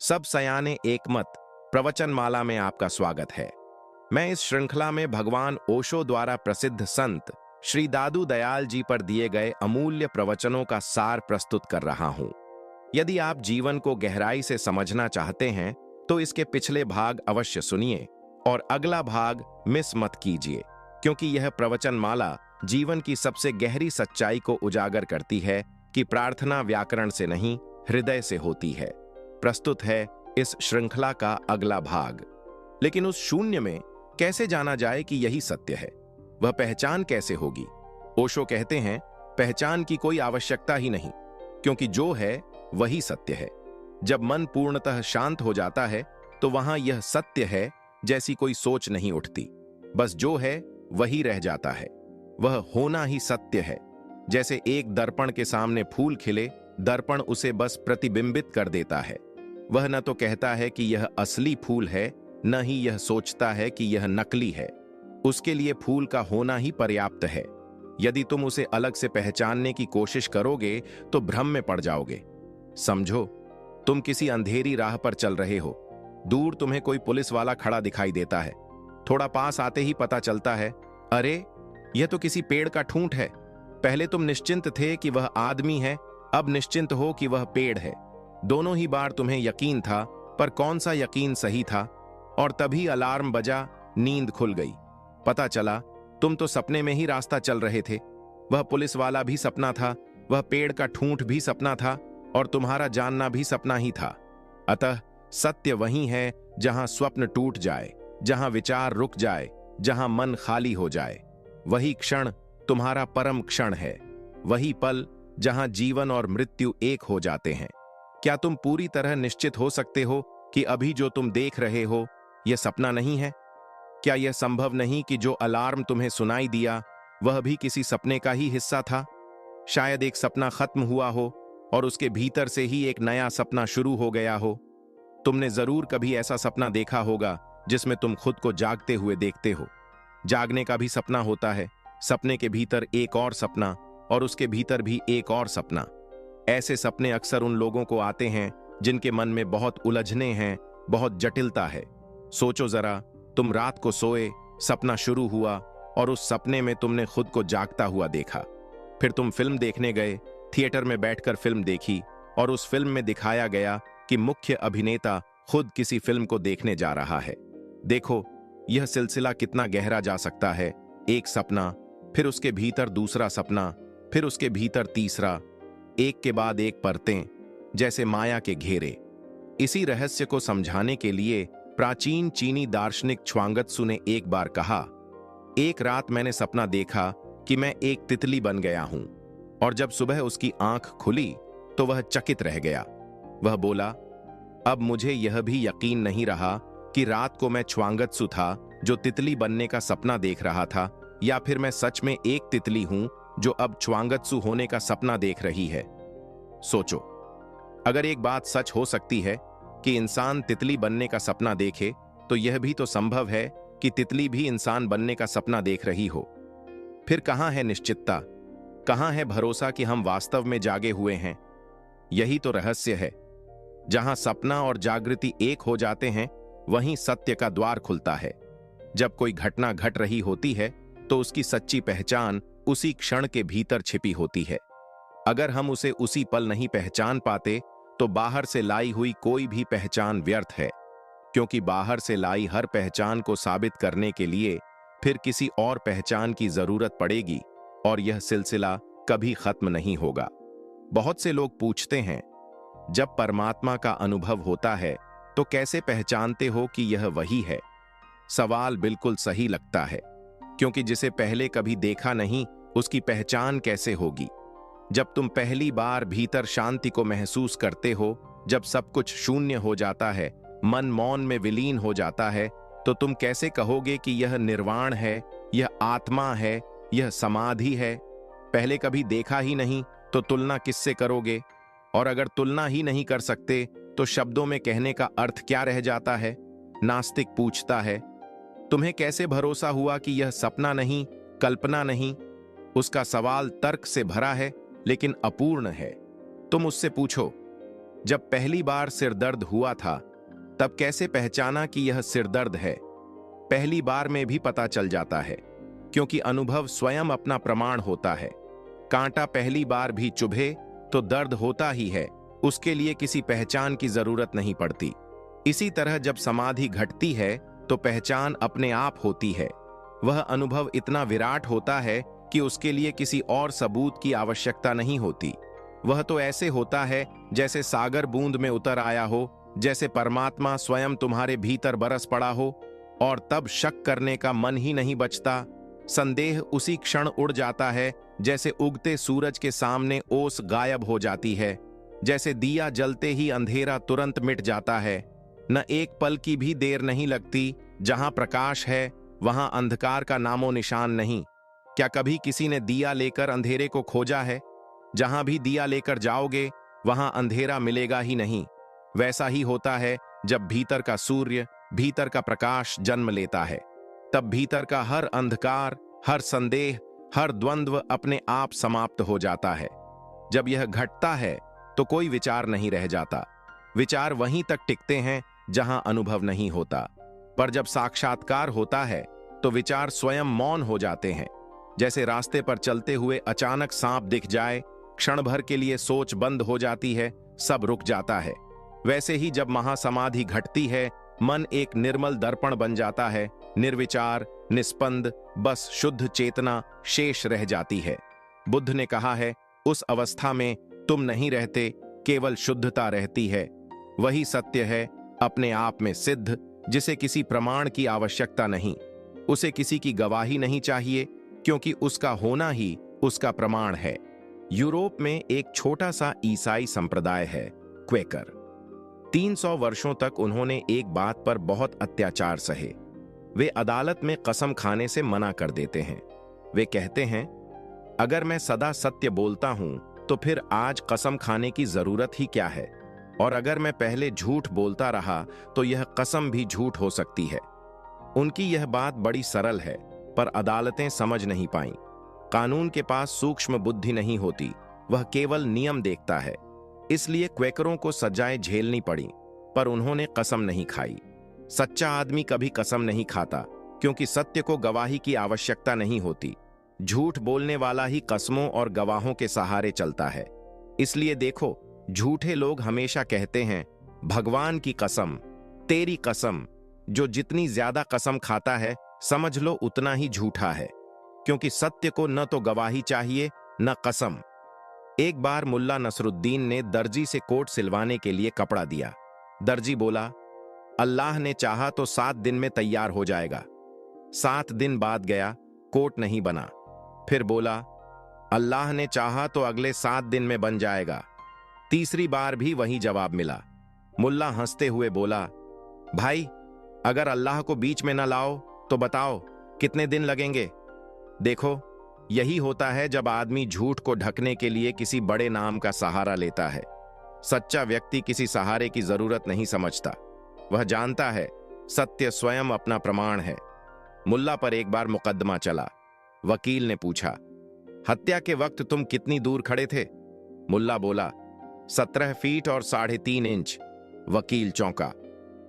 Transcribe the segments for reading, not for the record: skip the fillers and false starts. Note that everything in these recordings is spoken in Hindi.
सब सयाने एक मत प्रवचनमाला में आपका स्वागत है। मैं इस श्रृंखला में भगवान ओशो द्वारा प्रसिद्ध संत श्री दादू दयाल जी पर दिए गए अमूल्य प्रवचनों का सार प्रस्तुत कर रहा हूं। यदि आप जीवन को गहराई से समझना चाहते हैं तो इसके पिछले भाग अवश्य सुनिए और अगला भाग मिस मत कीजिए, क्योंकि यह प्रवचनमाला जीवन की सबसे गहरी सच्चाई को उजागर करती है कि प्रार्थना व्याकरण से नहीं, हृदय से होती है। प्रस्तुत है इस श्रृंखला का अगला भाग। लेकिन उस शून्य में कैसे जाना जाए कि यही सत्य है? वह पहचान कैसे होगी? ओशो कहते हैं, पहचान की कोई आवश्यकता ही नहीं, क्योंकि जो है वही सत्य है। जब मन पूर्णतः शांत हो जाता है तो वहां यह सत्य है जैसी कोई सोच नहीं उठती। बस जो है वही रह जाता है। वह होना ही सत्य है। जैसे एक दर्पण के सामने फूल खिले, दर्पण उसे बस प्रतिबिंबित कर देता है। वह न तो कहता है कि यह असली फूल है, न ही यह सोचता है कि यह नकली है। उसके लिए फूल का होना ही पर्याप्त है। यदि तुम उसे अलग से पहचानने की कोशिश करोगे तो भ्रम में पड़ जाओगे। समझो, तुम किसी अंधेरी राह पर चल रहे हो। दूर तुम्हें कोई पुलिस वाला खड़ा दिखाई देता है। थोड़ा पास आते ही पता चलता है, अरे यह तो किसी पेड़ का ठूंठ है। पहले तुम निश्चिंत थे कि वह आदमी है, अब निश्चिंत हो कि वह पेड़ है। दोनों ही बार तुम्हें यकीन था, पर कौन सा यकीन सही था? और तभी अलार्म बजा, नींद खुल गई। पता चला तुम तो सपने में ही रास्ता चल रहे थे। वह पुलिस वाला भी सपना था, वह पेड़ का ठूंठ भी सपना था, और तुम्हारा जानना भी सपना ही था। अतः सत्य वही है जहां स्वप्न टूट जाए, जहां विचार रुक जाए, जहां मन खाली हो जाए। वही क्षण तुम्हारा परम क्षण है। वही पल जहां जीवन और मृत्यु एक हो जाते हैं। क्या तुम पूरी तरह निश्चित हो सकते हो कि अभी जो तुम देख रहे हो यह सपना नहीं है? क्या यह संभव नहीं कि जो अलार्म तुम्हें सुनाई दिया वह भी किसी सपने का ही हिस्सा था? शायद एक सपना खत्म हुआ हो और उसके भीतर से ही एक नया सपना शुरू हो गया हो। तुमने जरूर कभी ऐसा सपना देखा होगा जिसमें तुम खुद को जागते हुए देखते हो। जागने का भी सपना होता है, सपने के भीतर एक और सपना, और उसके भीतर भी एक और सपना। ऐसे सपने अक्सर उन लोगों को आते हैं जिनके मन में बहुत उलझने हैं, बहुत जटिलता है। सोचो जरा, तुम रात को सोए, सपना शुरू हुआ और उस सपने में तुमने खुद को जागता हुआ देखा। फिर तुम फिल्म देखने गए, थिएटर में बैठकर फिल्म देखी, और उस फिल्म में दिखाया गया कि मुख्य अभिनेता खुद किसी फिल्म को देखने जा रहा है। देखो, यह सिलसिला कितना गहरा जा सकता है। एक सपना, फिर उसके भीतर दूसरा सपना, फिर उसके भीतर तीसरा, एक के बाद एक परतें, जैसे माया के घेरे। इसी रहस्य को समझाने के लिए प्राचीन चीनी दार्शनिक च्वांगत्सु ने एक बार कहा, एक रात मैंने सपना देखा कि मैं एक तितली बन गया हूं, और जब सुबह उसकी आंख खुली तो वह चकित रह गया। वह बोला, अब मुझे यह भी यकीन नहीं रहा कि रात को मैं च्वांगत्सु था जो तितली बनने का सपना देख रहा था, या फिर मैं सच में एक तितली हूं जो अब च्वांगत्सु होने का सपना देख रही है। सोचो, अगर एक बात सच हो सकती है कि इंसान तितली बनने का सपना देखे, तो यह भी तो संभव है कि तितली भी इंसान बनने का सपना देख रही हो। फिर कहां है निश्चितता? कहां है भरोसा कि हम वास्तव में जागे हुए हैं? यही तो रहस्य है। जहां सपना और जागृति एक हो जाते हैं, वहीं सत्य का द्वार खुलता है। जब कोई घटना घट रही होती है तो उसकी सच्ची पहचान उसी क्षण के भीतर छिपी होती है। अगर हम उसे उसी पल नहीं पहचान पाते तो बाहर से लाई हुई कोई भी पहचान व्यर्थ है, क्योंकि बाहर से लाई हर पहचान को साबित करने के लिए फिर किसी और पहचान की जरूरत पड़ेगी, और यह सिलसिला कभी खत्म नहीं होगा। बहुत से लोग पूछते हैं, जब परमात्मा का अनुभव होता है तो कैसे पहचानते हो कि यह वही है? सवाल बिल्कुल सही लगता है, क्योंकि जिसे पहले कभी देखा नहीं उसकी पहचान कैसे होगी? जब तुम पहली बार भीतर शांति को महसूस करते हो, जब सब कुछ शून्य हो जाता है, मन मौन में विलीन हो जाता है, तो तुम कैसे कहोगे कि यह निर्वाण है, यह आत्मा है, यह समाधि है? पहले कभी देखा ही नहीं तो तुलना किससे करोगे? और अगर तुलना ही नहीं कर सकते तो शब्दों में कहने का अर्थ क्या रह जाता है? नास्तिक पूछता है, तुम्हें कैसे भरोसा हुआ कि यह सपना नहीं, कल्पना नहीं? उसका सवाल तर्क से भरा है लेकिन अपूर्ण है। तुम उससे पूछो, जब पहली बार सिर दर्द हुआ था तब कैसे पहचाना कि यह सिर दर्द है? पहली बार में भी पता चल जाता है, क्योंकि अनुभव स्वयं अपना प्रमाण होता है। कांटा पहली बार भी चुभे तो दर्द होता ही है, उसके लिए किसी पहचान की जरूरत नहीं पड़ती। इसी तरह जब समाधि घटती है तो पहचान अपने आप होती है। वह अनुभव इतना विराट होता है कि उसके लिए किसी और सबूत की आवश्यकता नहीं होती। वह तो ऐसे होता है जैसे सागर बूंद में उतर आया हो, जैसे परमात्मा स्वयं तुम्हारे भीतर बरस पड़ा हो, और तब शक करने का मन ही नहीं बचता। संदेह उसी क्षण उड़ जाता है, जैसे उगते सूरज के सामने ओस गायब हो जाती है, जैसे दिया जलते ही अंधेरा तुरंत मिट जाता है। न एक पल की भी देर नहीं लगती। जहां प्रकाश है वहां अंधकार का नामो निशान नहीं। क्या कभी किसी ने दिया लेकर अंधेरे को खोजा है? जहां भी दिया लेकर जाओगे वहां अंधेरा मिलेगा ही नहीं। वैसा ही होता है जब भीतर का सूर्य, भीतर का प्रकाश जन्म लेता है, तब भीतर का हर अंधकार, हर संदेह, हर द्वंद्व अपने आप समाप्त हो जाता है। जब यह घटता है तो कोई विचार नहीं रह जाता। विचार वहीं तक टिकते हैं जहां अनुभव नहीं होता। पर जब साक्षात्कार होता है तो विचार स्वयं मौन हो जाते हैं। जैसे रास्ते पर चलते हुए अचानक सांप दिख जाए, क्षण भर के लिए सोच बंद हो जाती है, सब रुक जाता है। वैसे ही जब महासमाधि घटती है, मन एक निर्मल दर्पण बन जाता है, निर्विचार, निस्पंद, बस शुद्ध चेतना शेष रह जाती है। बुद्ध ने कहा है, उस अवस्था में तुम नहीं रहते, केवल शुद्धता रहती है। वही सत्य है, अपने आप में सिद्ध, जिसे किसी प्रमाण की आवश्यकता नहीं। उसे किसी की गवाही नहीं चाहिए, क्योंकि उसका होना ही उसका प्रमाण है। यूरोप में एक छोटा सा ईसाई संप्रदाय है, क्वेकर। 300 वर्षों तक उन्होंने एक बात पर बहुत अत्याचार सहे। वे अदालत में कसम खाने से मना कर देते हैं। वे कहते हैं, अगर मैं सदा सत्य बोलता हूं तो फिर आज कसम खाने की जरूरत ही क्या है? और अगर मैं पहले झूठ बोलता रहा तो यह कसम भी झूठ हो सकती है। उनकी यह बात बड़ी सरल है, पर अदालतें समझ नहीं पाईं। कानून के पास सूक्ष्म बुद्धि नहीं होती, वह केवल नियम देखता है। इसलिए क्वेकरों को सजाएं झेलनी पड़ी, पर उन्होंने कसम नहीं खाई। सच्चा आदमी कभी कसम नहीं खाता, क्योंकि सत्य को गवाही की आवश्यकता नहीं होती। झूठ बोलने वाला ही कस्मों और गवाहों के सहारे चलता है। इसलिए देखो, झूठे लोग हमेशा कहते हैं, भगवान की कसम, तेरी कसम। जो जितनी ज्यादा कसम खाता है, समझ लो उतना ही झूठा है, क्योंकि सत्य को न तो गवाही चाहिए न कसम। एक बार मुल्ला नसरुद्दीन ने दर्जी से कोट सिलवाने के लिए कपड़ा दिया। दर्जी बोला, अल्लाह ने चाहा तो 7 दिन में तैयार हो जाएगा। 7 दिन बाद गया, कोट नहीं बना। फिर बोला, अल्लाह ने चाहा तो अगले 7 दिन में बन जाएगा। तीसरी बार भी वही जवाब मिला। मुल्ला हंसते हुए बोला, भाई, अगर अल्लाह को बीच में न लाओ तो बताओ कितने दिन लगेंगे? देखो, यही होता है जब आदमी झूठ को ढकने के लिए किसी बड़े नाम का सहारा लेता है। सच्चा व्यक्ति किसी सहारे की जरूरत नहीं समझता। वह जानता है सत्य स्वयं अपना प्रमाण है। मुल्ला पर एक बार मुकदमा चला। वकील ने पूछा, हत्या के वक्त तुम कितनी दूर खड़े थे? मुल्ला बोला, 17 फीट और 3.5 इंच। वकील चौंका,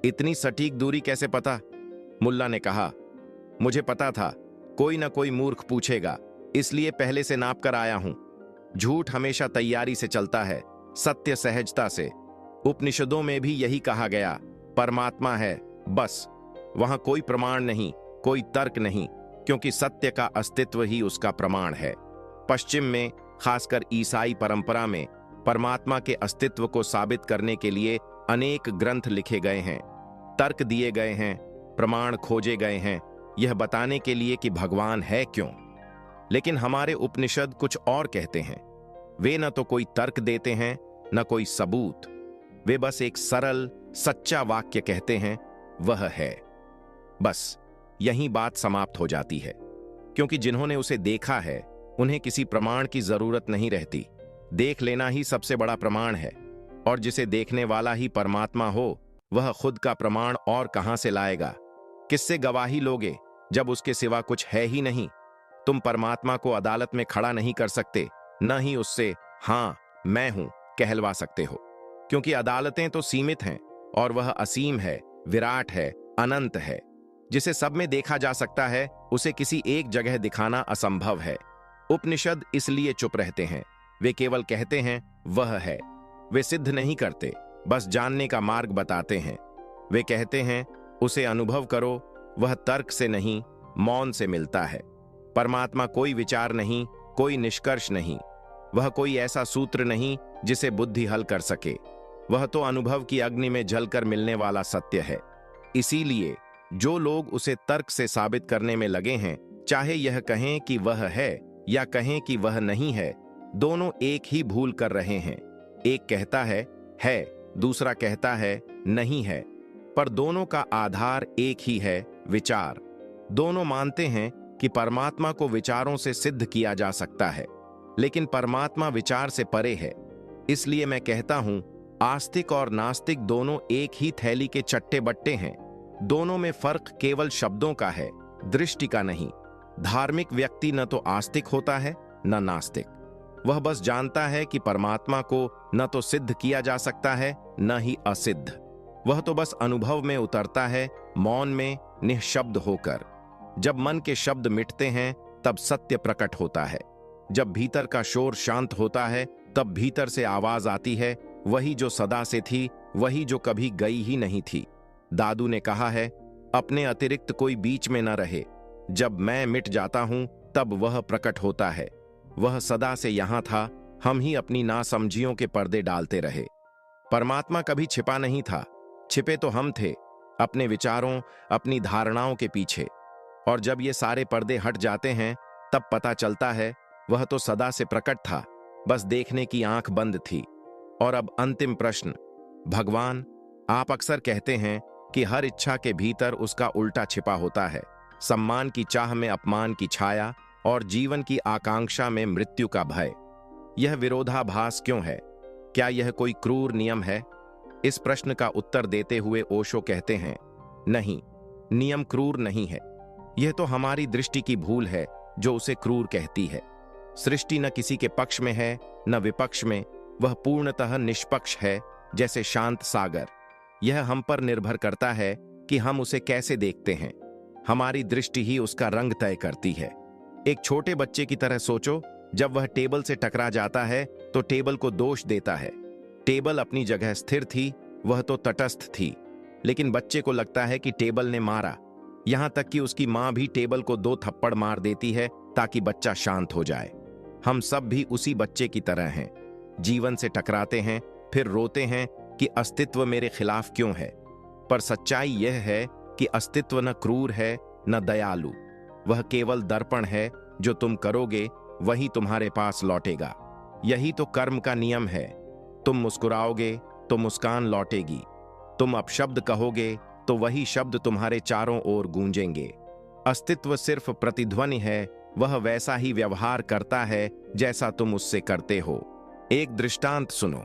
इतनी सटीक दूरी कैसे पता? मुल्ला ने कहा, मुझे पता था कोई ना कोई मूर्ख पूछेगा, इसलिए पहले से नाप कर आया हूं। झूठ हमेशा तैयारी से चलता है, सत्य सहजता से। उपनिषदों में भी यही कहा गया, परमात्मा है बस। वहां कोई प्रमाण नहीं, कोई तर्क नहीं, क्योंकि सत्य का अस्तित्व ही उसका प्रमाण है। पश्चिम में, खासकर ईसाई परंपरा में, परमात्मा के अस्तित्व को साबित करने के लिए अनेक ग्रंथ लिखे गए हैं, तर्क दिए गए हैं, प्रमाण खोजे गए हैं, यह बताने के लिए कि भगवान है क्यों। लेकिन हमारे उपनिषद कुछ और कहते हैं। वे न तो कोई तर्क देते हैं, न कोई सबूत। वे बस एक सरल, सच्चा वाक्य कहते हैं, वह है। बस यहीं बात समाप्त हो जाती है, क्योंकि जिन्होंने उसे देखा है उन्हें किसी प्रमाण की जरूरत नहीं रहती। देख लेना ही सबसे बड़ा प्रमाण है, और जिसे देखने वाला ही परमात्मा हो, वह खुद का प्रमाण और कहां से लाएगा? किससे गवाही लोगे जब उसके सिवा कुछ है ही नहीं? तुम परमात्मा को अदालत में खड़ा नहीं कर सकते, न ही उससे हां मैं हूं कहलवा सकते हो। क्योंकि अदालतें तो सीमित हैं और वह असीम है, विराट है, अनंत है। जिसे सब में देखा जा सकता है उसे किसी एक जगह दिखाना असंभव है। उपनिषद इसलिए चुप रहते हैं। वे केवल कहते हैं वह है। वे सिद्ध नहीं करते, बस जानने का मार्ग बताते हैं। वे कहते हैं उसे अनुभव करो। वह तर्क से नहीं, मौन से मिलता है। परमात्मा कोई विचार नहीं, कोई निष्कर्ष नहीं। वह कोई ऐसा सूत्र नहीं जिसे बुद्धि हल कर सके। वह तो अनुभव की अग्नि में जलकर मिलने वाला सत्य है। इसीलिए जो लोग उसे तर्क से साबित करने में लगे हैं, चाहे यह कहें कि वह है या कहें कि वह नहीं है, दोनों एक ही भूल कर रहे हैं। एक कहता है, दूसरा कहता है नहीं है, पर दोनों का आधार एक ही है, विचार। दोनों मानते हैं कि परमात्मा को विचारों से सिद्ध किया जा सकता है, लेकिन परमात्मा विचार से परे है। इसलिए मैं कहता हूं, आस्तिक और नास्तिक दोनों एक ही थैली के चट्टे बट्टे हैं। दोनों में फर्क केवल शब्दों का है, दृष्टि का नहीं। धार्मिक व्यक्ति न तो आस्तिक होता है न नास्तिक। वह बस जानता है कि परमात्मा को न तो सिद्ध किया जा सकता है न ही असिद्ध। वह तो बस अनुभव में उतरता है, मौन में, निःशब्द होकर। जब मन के शब्द मिटते हैं तब सत्य प्रकट होता है। जब भीतर का शोर शांत होता है तब भीतर से आवाज आती है, वही जो सदा से थी, वही जो कभी गई ही नहीं थी। दादू ने कहा है, अपने अतिरिक्त कोई बीच में न रहे। जब मैं मिट जाता हूं तब वह प्रकट होता है। वह सदा से यहां था, हम ही अपनी नासमझियों के पर्दे डालते रहे। परमात्मा कभी छिपा नहीं था, छिपे तो हम थे, अपने विचारों, अपनी धारणाओं के पीछे। और जब ये सारे पर्दे हट जाते हैं तब पता चलता है वह तो सदा से प्रकट था, बस देखने की आंख बंद थी। और अब अंतिम प्रश्न, भगवान, आप अक्सर कहते हैं कि हर इच्छा के भीतर उसका उल्टा छिपा होता है। सम्मान की चाह में अपमान की छाया और जीवन की आकांक्षा में मृत्यु का भय। यह विरोधाभास क्यों है? क्या यह कोई क्रूर नियम है? इस प्रश्न का उत्तर देते हुए ओशो कहते हैं, नहीं, नियम क्रूर नहीं है। यह तो हमारी दृष्टि की भूल है जो उसे क्रूर कहती है। सृष्टि न किसी के पक्ष में है न विपक्ष में, वह पूर्णतः निष्पक्ष है, जैसे शांत सागर। यह हम पर निर्भर करता है कि हम उसे कैसे देखते हैं। हमारी दृष्टि ही उसका रंग तय करती है। एक छोटे बच्चे की तरह सोचो, जब वह टेबल से टकरा जाता है तो टेबल को दोष देता है। टेबल अपनी जगह स्थिर थी, वह तो तटस्थ थी, लेकिन बच्चे को लगता है कि टेबल ने मारा। यहां तक कि उसकी मां भी टेबल को 2 थप्पड़ मार देती है ताकि बच्चा शांत हो जाए। हम सब भी उसी बच्चे की तरह हैं। जीवन से टकराते हैं, फिर रोते हैं कि अस्तित्व मेरे खिलाफ क्यों है। पर सच्चाई यह है कि अस्तित्व न क्रूर है न दयालु। वह केवल दर्पण है, जो तुम करोगे वही तुम्हारे पास लौटेगा। यही तो कर्म का नियम है। तुम मुस्कुराओगे तो मुस्कान लौटेगी। तुम अपशब्द कहोगे तो वही शब्द तुम्हारे चारों ओर गूंजेंगे। अस्तित्व सिर्फ प्रतिध्वनि है, वह वैसा ही व्यवहार करता है जैसा तुम उससे करते हो। एक दृष्टांत सुनो।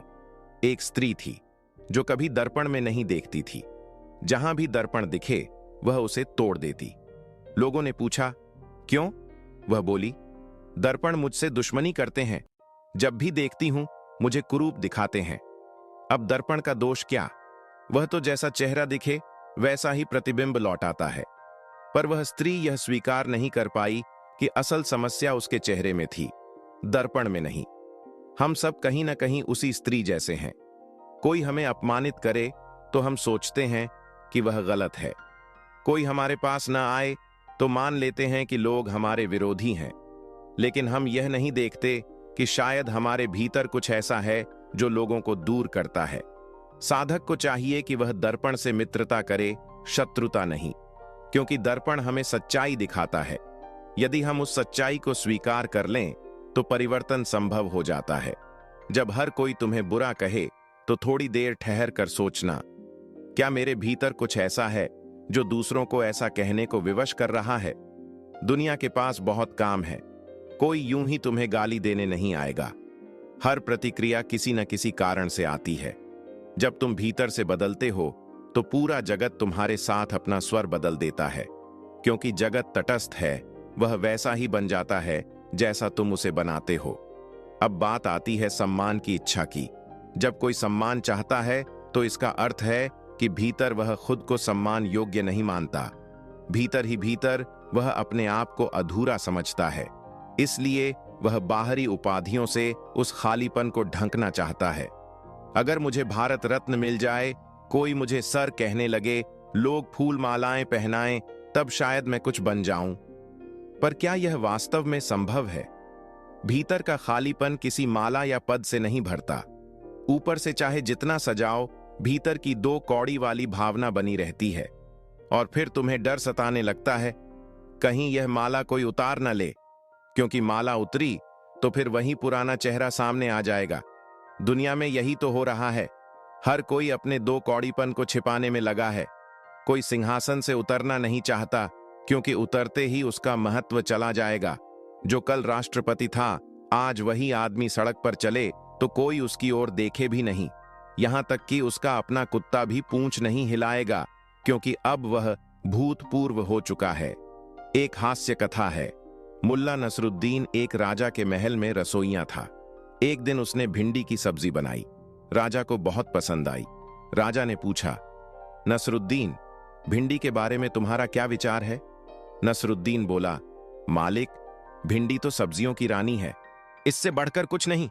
एक स्त्री थी जो कभी दर्पण में नहीं देखती थी। जहां भी दर्पण दिखे वह उसे तोड़ देती। लोगों ने पूछा, क्यों? वह बोली, दर्पण मुझसे दुश्मनी करते हैं। जब भी देखती हूं मुझे कुरूप दिखाते हैं। अब दर्पण का दोष क्या? वह तो जैसा चेहरा दिखे वैसा ही प्रतिबिंब लौटाता है। पर वह स्त्री यह स्वीकार नहीं कर पाई कि असल समस्या उसके चेहरे में थी, दर्पण में नहीं। हम सब कहीं ना कहीं उसी स्त्री जैसे हैं। कोई हमें अपमानित करे तो हम सोचते हैं कि वह गलत है। कोई हमारे पास ना आए तो मान लेते हैं कि लोग हमारे विरोधी हैं। लेकिन हम यह नहीं देखते कि शायद हमारे भीतर कुछ ऐसा है जो लोगों को दूर करता है। साधक को चाहिए कि वह दर्पण से मित्रता करे, शत्रुता नहीं, क्योंकि दर्पण हमें सच्चाई दिखाता है। यदि हम उस सच्चाई को स्वीकार कर लें तो परिवर्तन संभव हो जाता है। जब हर कोई तुम्हें बुरा कहे तो थोड़ी देर ठहर कर सोचना, क्या मेरे भीतर कुछ ऐसा है जो दूसरों को ऐसा कहने को विवश कर रहा है? दुनिया के पास बहुत काम है। कोई यूं ही तुम्हें गाली देने नहीं आएगा। हर प्रतिक्रिया किसी न किसी कारण से आती है। जब तुम भीतर से बदलते हो तो पूरा जगत तुम्हारे साथ अपना स्वर बदल देता है। क्योंकि जगत तटस्थ है, वह वैसा ही बन जाता है जैसा तुम उसे बनाते हो। अब बात आती है सम्मान की इच्छा की। जब कोई सम्मान चाहता है तो इसका अर्थ है कि भीतर वह खुद को सम्मान योग्य नहीं मानता। भीतर ही भीतर वह अपने आप को अधूरा समझता है, इसलिए वह बाहरी उपाधियों से उस खालीपन को ढंकना चाहता है। अगर मुझे भारत रत्न मिल जाए, कोई मुझे सर कहने लगे, लोग फूल मालाएं पहनाएं, तब शायद मैं कुछ बन जाऊं। पर क्या यह वास्तव में संभव है? भीतर का खालीपन किसी माला या पद से नहीं भरता। ऊपर से चाहे जितना सजाओ, भीतर की दो कौड़ी वाली भावना बनी रहती है। और फिर तुम्हें डर सताने लगता है, कहीं यह माला कोई उतार न ले, क्योंकि माला उतरी तो फिर वही पुराना चेहरा सामने आ जाएगा। दुनिया में यही तो हो रहा है। हर कोई अपने दो कौड़ीपन को छिपाने में लगा है। कोई सिंहासन से उतरना नहीं चाहता, क्योंकि उतरते ही उसका महत्व चला जाएगा। जो कल राष्ट्रपति था, आज वही आदमी सड़क पर चले तो कोई उसकी ओर देखे भी नहीं। यहां तक कि उसका अपना कुत्ता भी पूंछ नहीं हिलाएगा, क्योंकि अब वह भूतपूर्व हो चुका है। एक हास्य कथा है। मुल्ला नसरुद्दीन एक राजा के महल में रसोइया था। एक दिन उसने भिंडी की सब्जी बनाई। राजा को बहुत पसंद आई। राजा ने पूछा, नसरुद्दीन, भिंडी के बारे में तुम्हारा क्या विचार है? नसरुद्दीन बोला, मालिक, भिंडी तो सब्जियों की रानी है, इससे बढ़कर कुछ नहीं।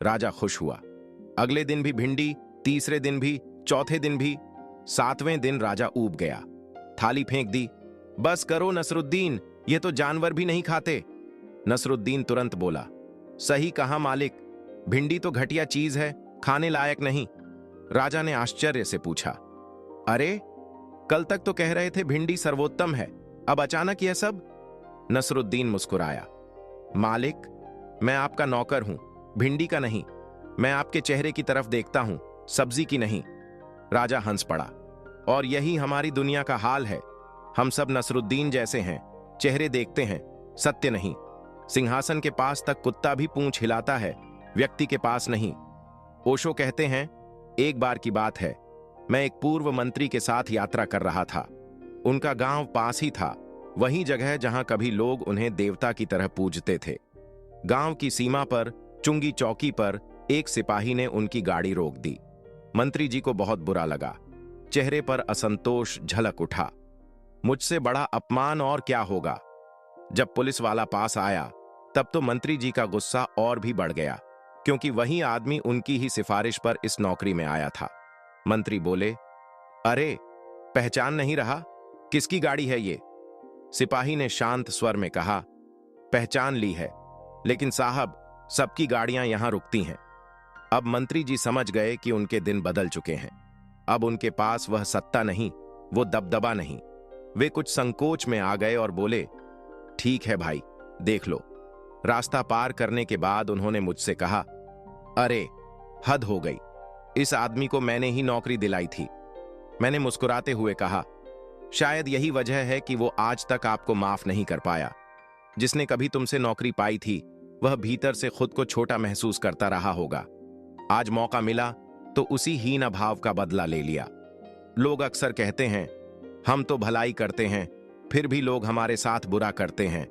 राजा खुश हुआ। अगले दिन भी भिंडी, तीसरे दिन भी, चौथे दिन भी। 7वें दिन राजा ऊब गया, थाली फेंक दी। बस करो नसरुद्दीन, ये तो जानवर भी नहीं खाते। नसरुद्दीन तुरंत बोला, सही कहा मालिक, भिंडी तो घटिया चीज है, खाने लायक नहीं। राजा ने आश्चर्य से पूछा, अरे, कल तक तो कह रहे थे भिंडी सर्वोत्तम है, अब अचानक यह सब? नसरुद्दीन मुस्कुराया, मालिक, मैं आपका नौकर हूं, भिंडी का नहीं। मैं आपके चेहरे की तरफ देखता हूं, सब्जी की नहीं। राजा हंस पड़ा। और यही हमारी दुनिया का हाल है। हम सब नसरुद्दीन जैसे हैं, चेहरे देखते हैं, सत्य नहीं। सिंहासन के पास तक कुत्ता भी पूंछ हिलाता है, व्यक्ति के पास नहीं। ओशो कहते हैं, एक बार की बात है, मैं एक पूर्व मंत्री के साथ यात्रा कर रहा था। उनका गांव पास ही था, वही जगह जहां कभी लोग उन्हें देवता की तरह पूजते थे। गांव की सीमा पर चुंगी चौकी पर एक सिपाही ने उनकी गाड़ी रोक दी। मंत्री जी को बहुत बुरा लगा। चेहरे पर असंतोष झलक उठा। मुझसे बड़ा अपमान और क्या होगा? जब पुलिस वाला पास आया, तब तो मंत्री जी का गुस्सा और भी बढ़ गया, क्योंकि वही आदमी उनकी ही सिफारिश पर इस नौकरी में आया था। मंत्री बोले, अरे, पहचान नहीं रहा? किसकी गाड़ी है ये? सिपाही ने शांत स्वर में कहा, पहचान ली है, लेकिन साहब, सबकी गाड़ियां यहां रुकती हैं। अब मंत्री जी समझ गए कि उनके दिन बदल चुके हैं। अब उनके पास वह सत्ता नहीं, वो दबदबा नहीं। वे कुछ संकोच में आ गए और बोले, ठीक है भाई, देख लो। रास्ता पार करने के बाद उन्होंने मुझसे कहा, अरे, हद हो गई, इस आदमी को मैंने ही नौकरी दिलाई थी। मैंने मुस्कुराते हुए कहा, शायद यही वजह है कि वो आज तक आपको माफ नहीं कर पाया। जिसने कभी तुमसे नौकरी पाई थी, वह भीतर से खुद को छोटा महसूस करता रहा होगा। आज मौका मिला तो उसी हीन भाव का बदला ले लिया। लोग अक्सर कहते हैं, हम तो भलाई करते हैं, फिर भी लोग हमारे साथ बुरा करते हैं।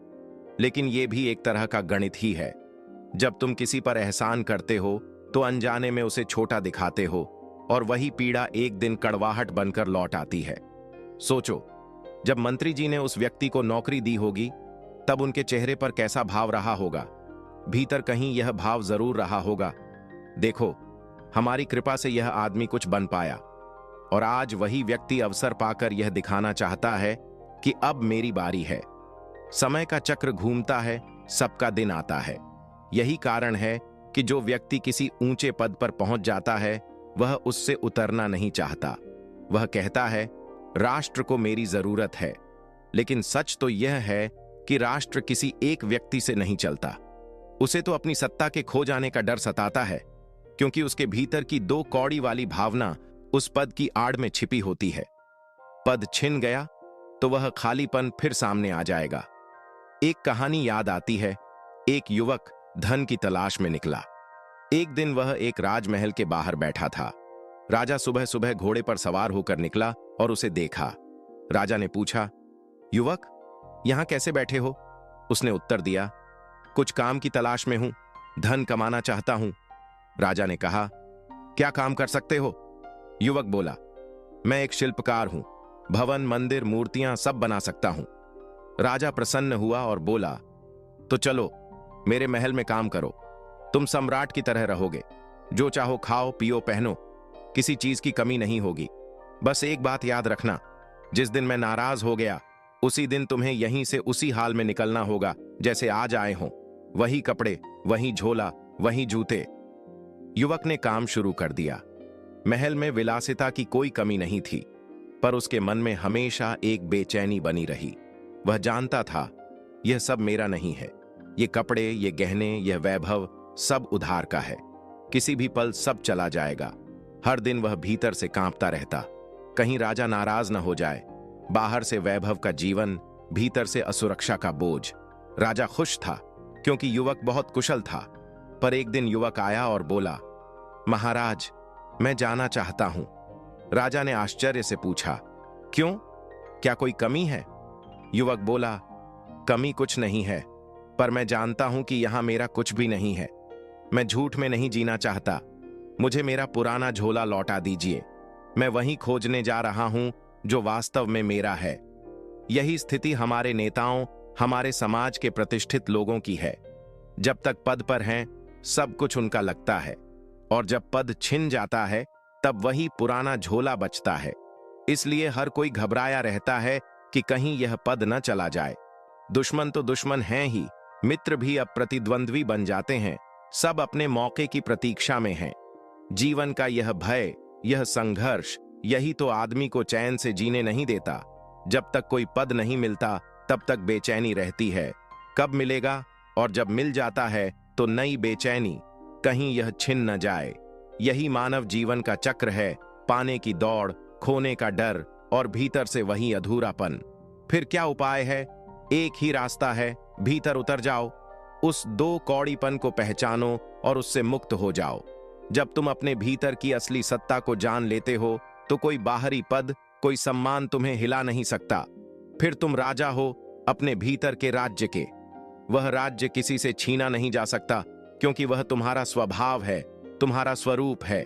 लेकिन यह भी एक तरह का गणित ही है। जब तुम किसी पर एहसान करते हो तो अनजाने में उसे छोटा दिखाते हो, और वही पीड़ा एक दिन कड़वाहट बनकर लौट आती है। सोचो, जब मंत्री जी ने उस व्यक्ति को नौकरी दी होगी, तब उनके चेहरे पर कैसा भाव रहा होगा? भीतर कहीं यह भाव जरूर रहा होगा, देखो, हमारी कृपा से यह आदमी कुछ बन पाया। और आज वही व्यक्ति अवसर पाकर यह दिखाना चाहता है कि अब मेरी बारी है। समय का चक्र घूमता है, सबका दिन आता है। यही कारण है कि जो व्यक्ति किसी ऊंचे पद पर पहुंच जाता है, वह उससे उतरना नहीं चाहता। वह कहता है, राष्ट्र को मेरी जरूरत है। लेकिन सच तो यह है कि राष्ट्र किसी एक व्यक्ति से नहीं चलता। उसे तो अपनी सत्ता के खो जाने का डर सताता है, क्योंकि उसके भीतर की दो कौड़ी वाली भावना उस पद की आड़ में छिपी होती है। पद छिन गया तो वह खालीपन फिर सामने आ जाएगा। एक कहानी याद आती है। एक युवक धन की तलाश में निकला। एक दिन वह एक राजमहल के बाहर बैठा था। राजा सुबह सुबह घोड़े पर सवार होकर निकला और उसे देखा। राजा ने पूछा, युवक, यहां कैसे बैठे हो? उसने उत्तर दिया, कुछ काम की तलाश में हूं, धन कमाना चाहता हूं। राजा ने कहा, क्या काम कर सकते हो? युवक बोला, मैं एक शिल्पकार हूं, भवन, मंदिर, मूर्तियां सब बना सकता हूं। राजा प्रसन्न हुआ और बोला, तो चलो मेरे महल में काम करो। तुम सम्राट की तरह रहोगे, जो चाहो खाओ पियो पहनो, किसी चीज की कमी नहीं होगी। बस एक बात याद रखना, जिस दिन मैं नाराज हो गया उसी दिन तुम्हें यहीं से उसी हाल में निकलना होगा जैसे आज आए हों। वही कपड़े, वही झोला, वही जूते। युवक ने काम शुरू कर दिया। महल में विलासिता की कोई कमी नहीं थी, पर उसके मन में हमेशा एक बेचैनी बनी रही। वह जानता था, यह सब मेरा नहीं है। ये कपड़े, ये गहने, यह वैभव सब उधार का है। किसी भी पल सब चला जाएगा। हर दिन वह भीतर से कांपता रहता, कहीं राजा नाराज न हो जाए। बाहर से वैभव का जीवन, भीतर से असुरक्षा का बोझ। राजा खुश था क्योंकि युवक बहुत कुशल था। पर एक दिन युवक आया और बोला, महाराज, मैं जाना चाहता हूं। राजा ने आश्चर्य से पूछा, क्यों? क्या कोई कमी है? युवक बोला, कमी कुछ नहीं है, पर मैं जानता हूं कि यहां मेरा कुछ भी नहीं है। मैं झूठ में नहीं जीना चाहता। मुझे मेरा पुराना झोला लौटा दीजिए। मैं वही खोजने जा रहा हूं जो वास्तव में मेरा है। यही स्थिति हमारे नेताओं, हमारे समाज के प्रतिष्ठित लोगों की है। जब तक पद पर हैं, सब कुछ उनका लगता है, और जब पद छिन जाता है तब वही पुराना झोला बचता है। इसलिए हर कोई घबराया रहता है कि कहीं यह पद न चला जाए। दुश्मन तो दुश्मन हैं ही, मित्र भी अब प्रतिद्वंद्वी बन जाते हैं। सब अपने मौके की प्रतीक्षा में हैं। जीवन का यह भय, यह संघर्ष, यही तो आदमी को चैन से जीने नहीं देता। जब तक कोई पद नहीं मिलता तब तक बेचैनी रहती है। कब मिलेगा? और जब मिल जाता है तो नई बेचैनी, कहीं यह छिन न जाए। यही मानव जीवन का चक्र है, पाने की दौड़, खोने का डर और भीतर से वही अधूरापन। फिर क्या उपाय है? एक ही रास्ता है, भीतर उतर जाओ। उस दो कौड़ीपन को पहचानो और उससे मुक्त हो जाओ। जब तुम अपने भीतर की असली सत्ता को जान लेते हो तो कोई बाहरी पद, कोई सम्मान तुम्हें हिला नहीं सकता। फिर तुम राजा हो अपने भीतर के राज्य के। वह राज्य किसी से छीना नहीं जा सकता, क्योंकि वह तुम्हारा स्वभाव है, तुम्हारा स्वरूप है।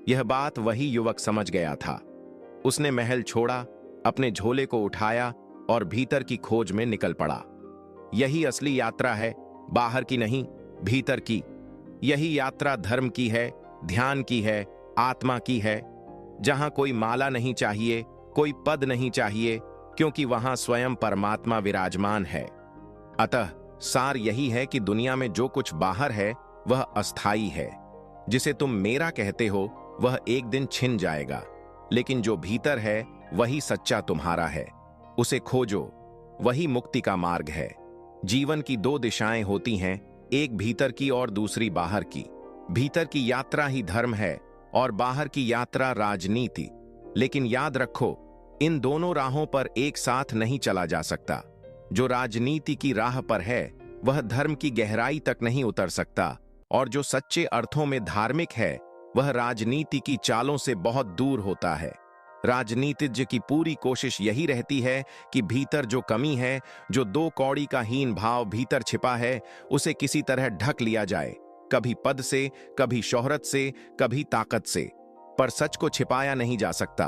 यह बात वही युवक समझ गया था। उसने महल छोड़ा, अपने झोले को उठाया और भीतर की खोज में निकल पड़ा। यही असली यात्रा है, बाहर की नहीं, भीतर की। यही यात्रा धर्म की है, ध्यान की है, आत्मा की है, जहां कोई माला नहीं चाहिए, कोई पद नहीं चाहिए, क्योंकि वहां स्वयं परमात्मा विराजमान है। अतः सार यही है कि दुनिया में जो कुछ बाहर है वह अस्थाई है। जिसे तुम मेरा कहते हो वह एक दिन छिन जाएगा, लेकिन जो भीतर है वही सच्चा तुम्हारा है। उसे खोजो, वही मुक्ति का मार्ग है। जीवन की दो दिशाएं होती हैं, एक भीतर की और दूसरी बाहर की। भीतर की यात्रा ही धर्म है और बाहर की यात्रा राजनीति। लेकिन याद रखो, इन दोनों राहों पर एक साथ नहीं चला जा सकता। जो राजनीति की राह पर है वह धर्म की गहराई तक नहीं उतर सकता, और जो सच्चे अर्थों में धार्मिक है वह राजनीति की चालों से बहुत दूर होता है। राजनीतिज्ञ की पूरी कोशिश यही रहती है कि भीतर जो कमी है, जो दो कौड़ी का हीन भाव भीतर छिपा है, उसे किसी तरह ढक लिया जाए, कभी पद से, कभी शोहरत से, कभी ताकत से। पर सच को छिपाया नहीं जा सकता।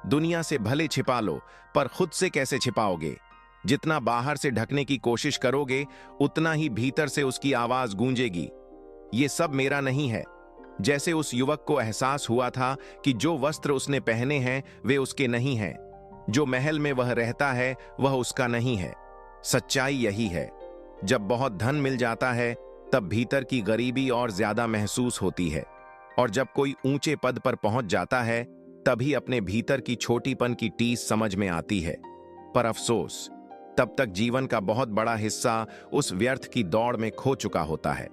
दुनिया से भले छिपा लो, पर खुद से कैसे छिपाओगे? जितना बाहर से ढकने की कोशिश करोगे उतना ही भीतर से उसकी आवाज गूंजेगी, ये सब मेरा नहीं है। जैसे उस युवक को एहसास हुआ था कि जो वस्त्र उसने पहने हैं वे उसके नहीं हैं, जो महल में वह रहता है वह उसका नहीं है। सच्चाई यही है, जब बहुत धन मिल जाता है तब भीतर की गरीबी और ज्यादा महसूस होती है, और जब कोई ऊंचे पद पर पहुंच जाता है तभी अपने भीतर की छोटीपन की टीस समझ में आती है। पर अफसोस, तब तक जीवन का बहुत बड़ा हिस्सा उस व्यर्थ की दौड़ में खो चुका होता है।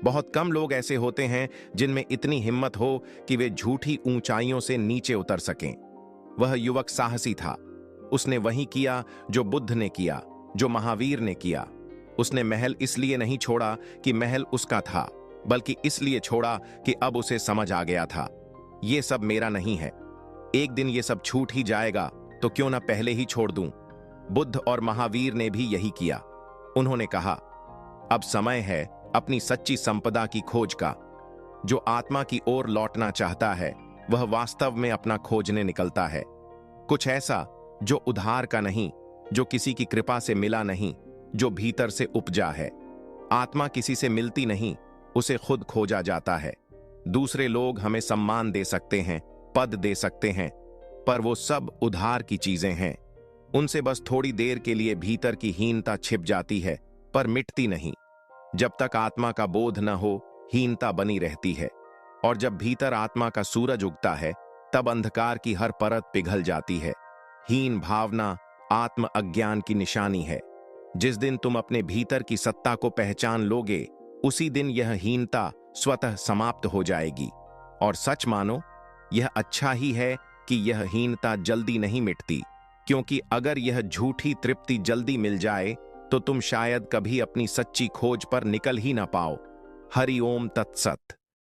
बहुत कम लोग ऐसे होते हैं जिनमें इतनी हिम्मत हो कि वे झूठी ऊंचाइयों से नीचे उतर सकें। वह युवक साहसी था। उसने वही किया जो बुद्ध ने किया, जो महावीर ने किया। उसने महल इसलिए नहीं छोड़ा कि महल उसका था, बल्कि इसलिए छोड़ा कि अब उसे समझ आ गया था, ये सब मेरा नहीं है। एक दिन ये सब छूट ही जाएगा, तो क्यों ना पहले ही छोड़ दूं। बुद्ध और महावीर ने भी यही किया। उन्होंने कहा, अब समय है अपनी सच्ची संपदा की खोज का। जो आत्मा की ओर लौटना चाहता है वह वास्तव में अपना खोजने निकलता है, कुछ ऐसा जो उधार का नहीं, जो किसी की कृपा से मिला नहीं, जो भीतर से उपजा है। आत्मा किसी से मिलती नहीं, उसे खुद खोजा जाता है। दूसरे लोग हमें सम्मान दे सकते हैं, पद दे सकते हैं, पर वो सब उधार की चीजें हैं। उनसे बस थोड़ी देर के लिए भीतर की हीनता छिप जाती है, पर मिटती नहीं। जब तक आत्मा का बोध न हो, हीनता बनी रहती है, और जब भीतर आत्मा का सूरज उगता है तब अंधकार की हर परत पिघल जाती है। हीन भावना आत्म अज्ञान की निशानी है। जिस दिन तुम अपने भीतर की सत्ता को पहचान लोगे, उसी दिन यह हीनता स्वतः समाप्त हो जाएगी। और सच मानो, यह अच्छा ही है कि यह हीनता जल्दी नहीं मिटती, क्योंकि अगर यह झूठी तृप्ति जल्दी मिल जाए तो तुम शायद कभी अपनी सच्ची खोज पर निकल ही ना पाओ। हरि ओम तत्सत।